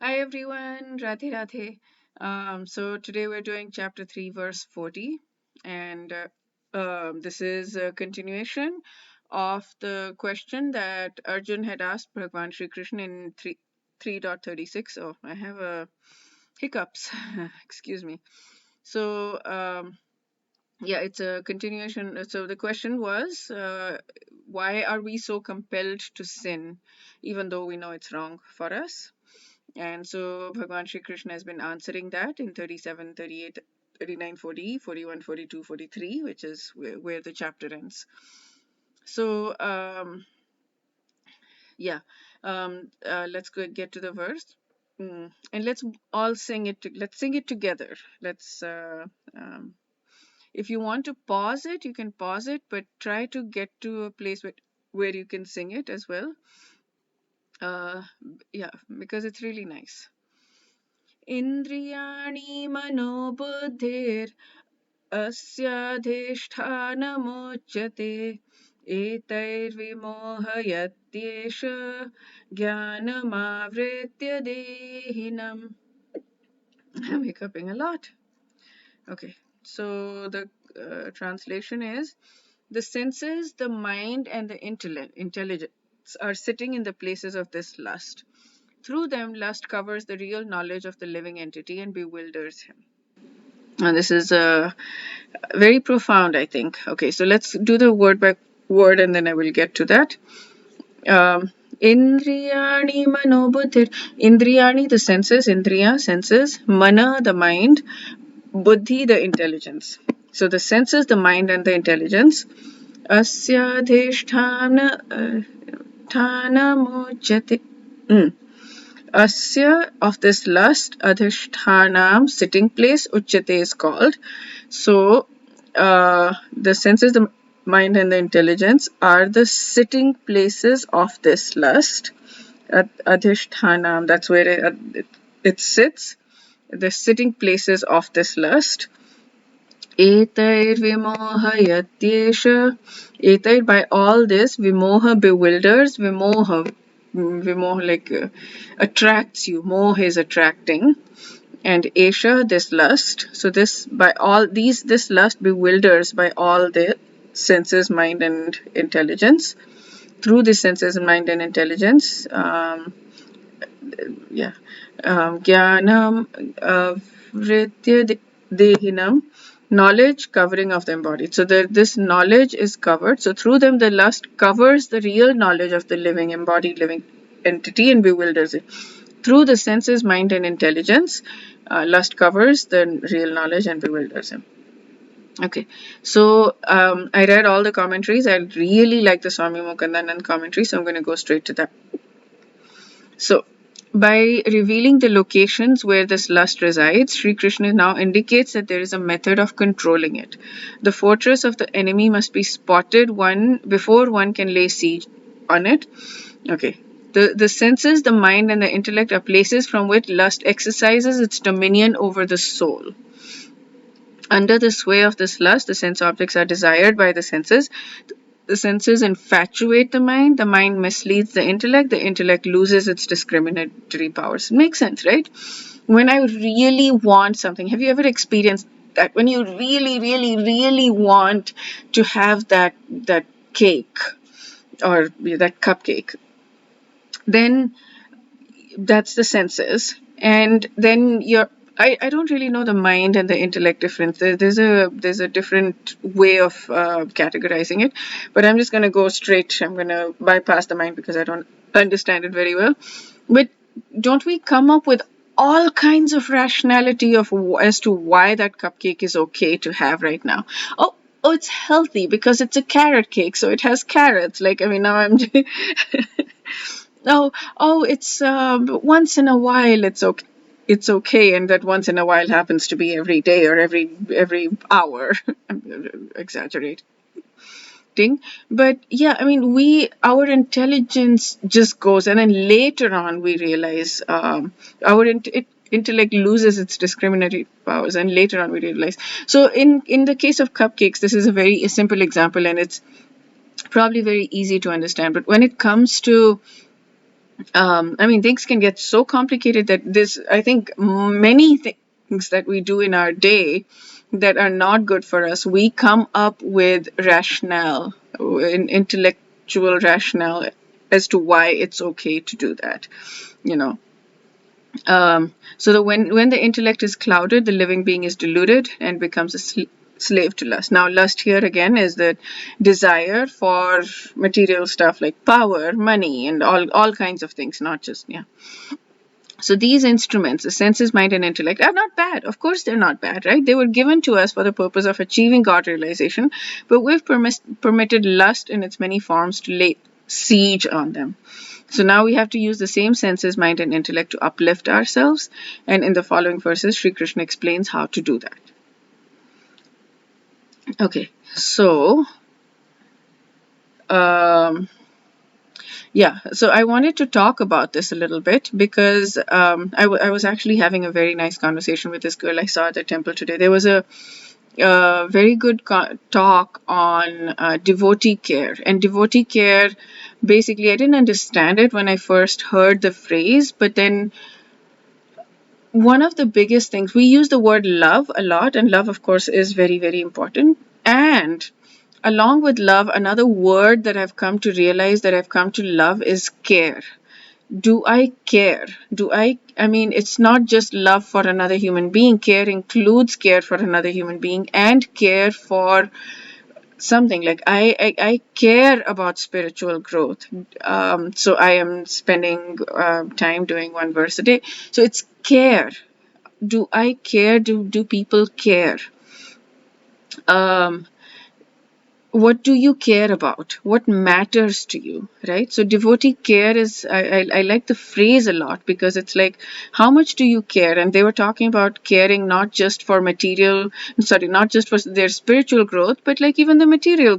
Hi everyone, Radhe Radhe. So today we're doing chapter 3, verse 40, and this is a continuation of the question that Arjun had asked Bhagwan Sri Krishna in 3.36. Oh, I have hiccups. Excuse me. So, yeah, it's a continuation. So the question was, why are we so compelled to sin, even though we know it's wrong for us? And so Bhagwan Sri Krishna has been answering that in 37, 38, 39, 40, 41, 42, 43, which is where the chapter ends. So, yeah, let's get to the verse. And let's all sing it. Let's sing it together. If you want to pause it, you can pause it, but try to get to a place where you can sing it as well. Yeah, because it's really nice. Indriyani मनोबुद्धिर् अस्याधिष्ठानमुच्यते एतैर्विमोहयत्येष ज्ञानमावृत्य देहिनम्. I'm hiccuping a lot. Okay, so the translation is: the senses, the mind, and the intelligence are sitting in the places of this lust. Through them, lust covers the real knowledge of the living entity and bewilders him. And this is very profound, I think. Okay, so let's do the word by word and then I will get to that. Indriyani manobuddhir. Indriyani, the senses, indriya, senses, mana, the mind, buddhi, the intelligence. So the senses, the mind, and the intelligence. Asyadhishthana mujyate. Asya, of this lust, adhishthanam, sitting place, uchyate is called. So, the senses, the mind, and the intelligence are the sitting places of this lust. Adhishthanam, that's where it sits, the sitting places of this lust. Etair vimohayatyesha. Etair, by all this, vimoha bewilders, vimoha like attracts you. Moha is attracting. And Esha, this lust. So this this lust bewilders by all the senses, mind, and intelligence. Through the senses, mind, and intelligence, Jnanam Vritya Dehinam, knowledge covering of the embodied. So this knowledge is covered. So through them, the lust covers the real knowledge of the living, embodied living entity and bewilders it. Through the senses, mind, and intelligence, lust covers the real knowledge and bewilders him. Okay, so I read all the commentaries. I really like the Swami Mukandanand commentary, so I'm going to go straight to that. So, by revealing the locations where this lust resides, Sri Krishna now indicates that there is a method of controlling it. The fortress of the enemy must be spotted before one can lay siege on it. Okay. The senses, the mind, and the intellect are places from which lust exercises its dominion over the soul. Under the sway of this lust, the sense objects are desired by the senses. The senses infatuate the mind misleads the intellect loses its discriminatory powers. It makes sense, right? When I really want something, have you ever experienced that? When you really, really, really want to have that cake or that cupcake, then that's the senses, and then I don't really know the mind and the intellect difference. There's a different way of categorizing it, but I'm just going to go straight. I'm going to bypass the mind because I don't understand it very well. But don't we come up with all kinds of rationality as to why that cupcake is okay to have right now? Oh, it's healthy because it's a carrot cake, so it has carrots. Like, I mean, now I'm it's once in a while it's okay, and that once in a while happens to be every day or every hour. I'm exaggerating, but yeah, I mean, our intelligence just goes, and then later on we realize our intellect loses its discriminatory powers, and later on we realize. So in the case of cupcakes, this is a very simple example, and it's probably very easy to understand. But when it comes to I mean, things can get so complicated that I think many things that we do in our day that are not good for us, we come up with rationale, intellectual rationale as to why it's okay to do that, you know. So that when the intellect is clouded, the living being is deluded and becomes a slave to lust. Now, lust here again is the desire for material stuff like power, money, and all kinds of things, not just, yeah. So these instruments, the senses, mind, and intellect, are not bad. Of course, they're not bad, right? They were given to us for the purpose of achieving God realization, but we've permitted lust in its many forms to lay siege on them. So now we have to use the same senses, mind, and intellect to uplift ourselves. And in the following verses, Sri Krishna explains how to do that. Okay, so yeah, so I wanted to talk about this a little bit because I was actually having a very nice conversation with this girl I saw at the temple today. There was a very good talk on devotee care. And devotee care, basically, I didn't understand it when I first heard the phrase, but then one of the biggest things, we use the word love a lot, and love, of course, is very, very important. And along with love, another word that I've come to realize, that I've come to love, is care. Do I care? I mean, it's not just love for another human being. Care includes care for another human being and care for something. Like I care about spiritual growth. So I am spending time doing one verse a day. So it's care. Do I care? Do people care? Um, what do you care about? What matters to you, right? So devotee care is, I like the phrase a lot because it's like, how much do you care? And they were talking about caring not just for not just for their spiritual growth, but like even the material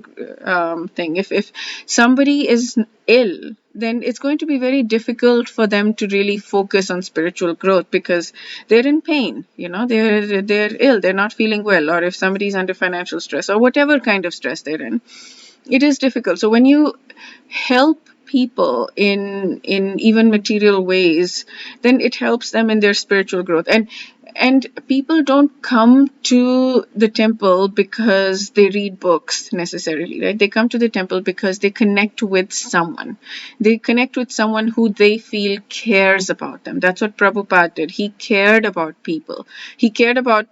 thing. If somebody is ill, then it's going to be very difficult for them to really focus on spiritual growth because they're in pain, they're ill, they're not feeling well, or if somebody's under financial stress or whatever kind of stress they're in, it is difficult. So when you help people in even material ways, then it helps them in their spiritual growth. And people don't come to the temple because they read books necessarily, right? They come to the temple because they connect with someone. They connect with someone who they feel cares about them. That's what Prabhupada did. He cared about people. He cared about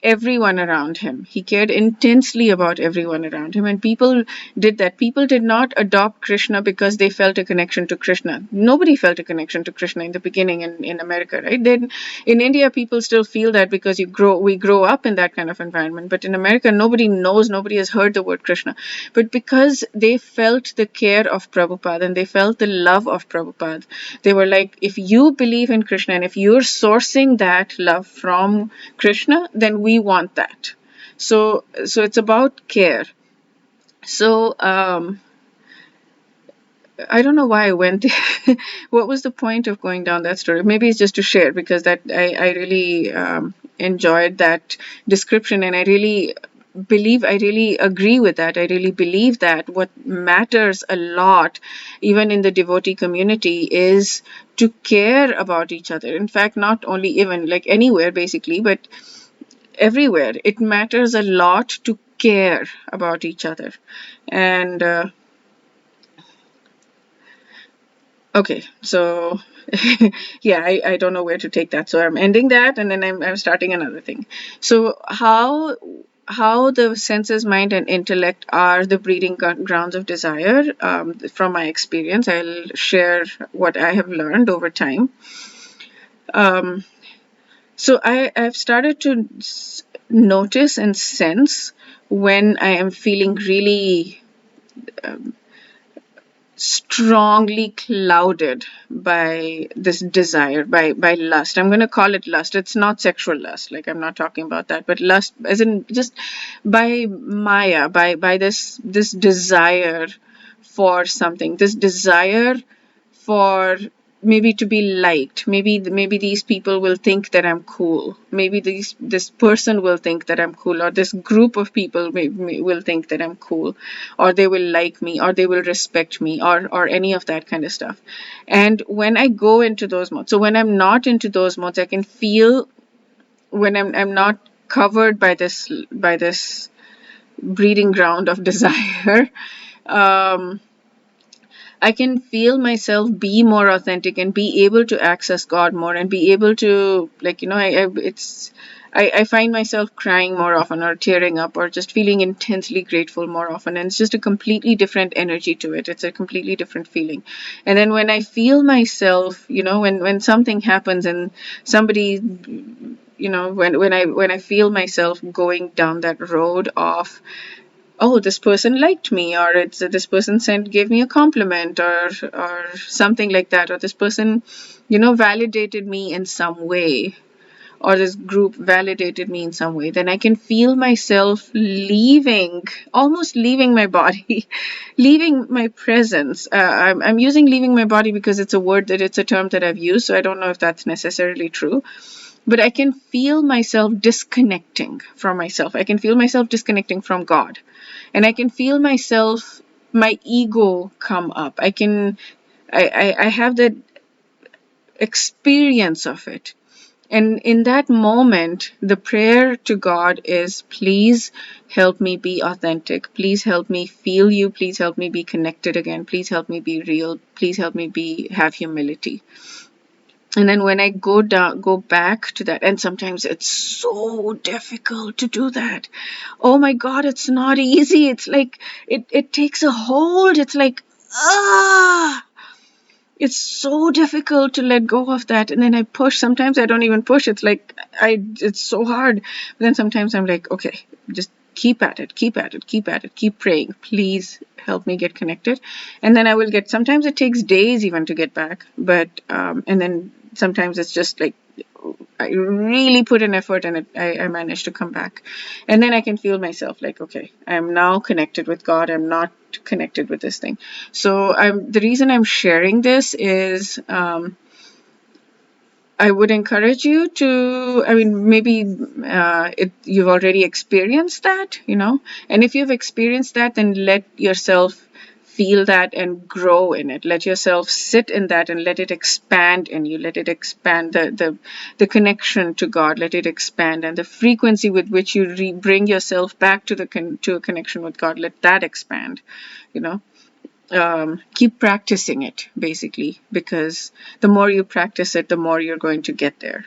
everyone around him. He cared intensely about everyone around him, and people did that. People did not adopt Krishna because they felt a connection to Krishna. Nobody felt a connection to Krishna in the beginning in America, right? Then in India, people still feel that because we grow up in that kind of environment. But in America, nobody has heard the word Krishna. But because they felt the care of Prabhupada and they felt the love of Prabhupada, they were like, if you believe in Krishna and if you're sourcing that love from Krishna, then we want that. So it's about care. So I don't know why I went there. What was the point of going down that story? Maybe it's just to share because that I really enjoyed that description, and I really agree with that. I really believe that what matters a lot, even in the devotee community, is to care about each other. In fact, not only even like anywhere basically, but everywhere. It matters a lot to care about each other. And okay, so yeah, I don't know where to take that. So I'm ending that, and then I'm starting another thing. So how the senses, mind, and intellect are the breeding grounds of desire. From my experience, I'll share what I have learned over time. So I've started to notice and sense when I am feeling really strongly clouded by this desire, by lust. I'm going to call it lust. It's not sexual lust, like I'm not talking about that, but lust as in just by maya, by this desire for something, this desire for maybe to be liked. Maybe these people will think that I'm cool. Maybe this person will think that I'm cool, or this group of people will think that I'm cool, or they will like me, or they will respect me, or any of that kind of stuff. And when I go into those modes, so when I'm not into those modes, I can feel when I'm not covered by this breeding ground of desire. I can feel myself be more authentic and be able to access God more and be able to, like, I find myself crying more often or tearing up or just feeling intensely grateful more often. And it's just a completely different energy to it. It's a completely different feeling. And then when I feel myself, when something happens and somebody, when I feel myself going down that road of, oh, this person liked me, or this person gave me a compliment, or something like that, or this person, validated me in some way, or this group validated me in some way, then I can feel myself almost leaving my body, leaving my presence. I'm using leaving my body because it's a term that I've used, so I don't know if that's necessarily true. But I can feel myself disconnecting from myself. I can feel myself disconnecting from God. And I can feel my ego come up. I have that experience of it. And in that moment, the prayer to God is, please help me be authentic. Please help me feel you. Please help me be connected again. Please help me be real. Please help me have humility. And then when I go back to that, and sometimes it's so difficult to do that. Oh my God, it's not easy. It's like, it takes a hold. It's like, it's so difficult to let go of that. And then I push. Sometimes I don't even push. It's like, it's so hard. But then sometimes I'm like, okay, just keep at it, keep praying. Please help me get connected. And then I will sometimes it takes days even to get back. But, and then sometimes it's just like, I really put an effort and I managed to come back. And then I can feel myself like, okay, I'm now connected with God. I'm not connected with this thing. So the reason I'm sharing this is, I would encourage you to, maybe you've already experienced that, and if you've experienced that, then let yourself feel that and grow in it. Let yourself sit in that and let it expand in you. Let it expand the connection to God. Let it expand, and the frequency with which you bring yourself back to to a connection with God. Let that expand, keep practicing it, basically, because the more you practice it, the more you're going to get there.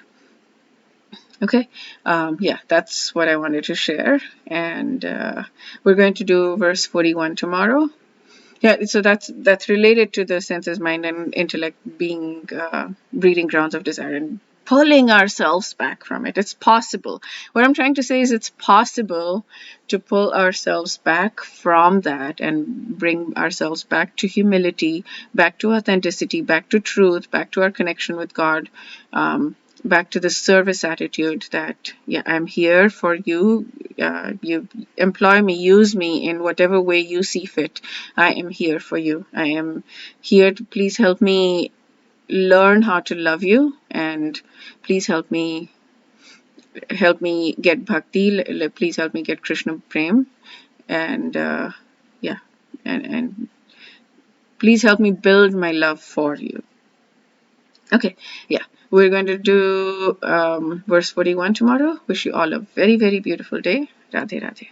Okay, yeah, that's what I wanted to share, and we're going to do verse 41 tomorrow. Yeah, so that's related to the senses, mind, and intellect being breeding grounds of desire and pulling ourselves back from it. It's possible. What I'm trying to say is it's possible to pull ourselves back from that and bring ourselves back to humility, back to authenticity, back to truth, back to our connection with God, back to the service attitude that, yeah, I'm here for you. You employ me, use me in whatever way you see fit. I am here for you. I am here to please help me learn how to love you, and please help me get bhakti. Please help me get Krishna prem, and yeah, and please help me build my love for you. Okay, yeah, we're going to do verse 41 tomorrow. Wish you all a very, very beautiful day. Radhe Radhe.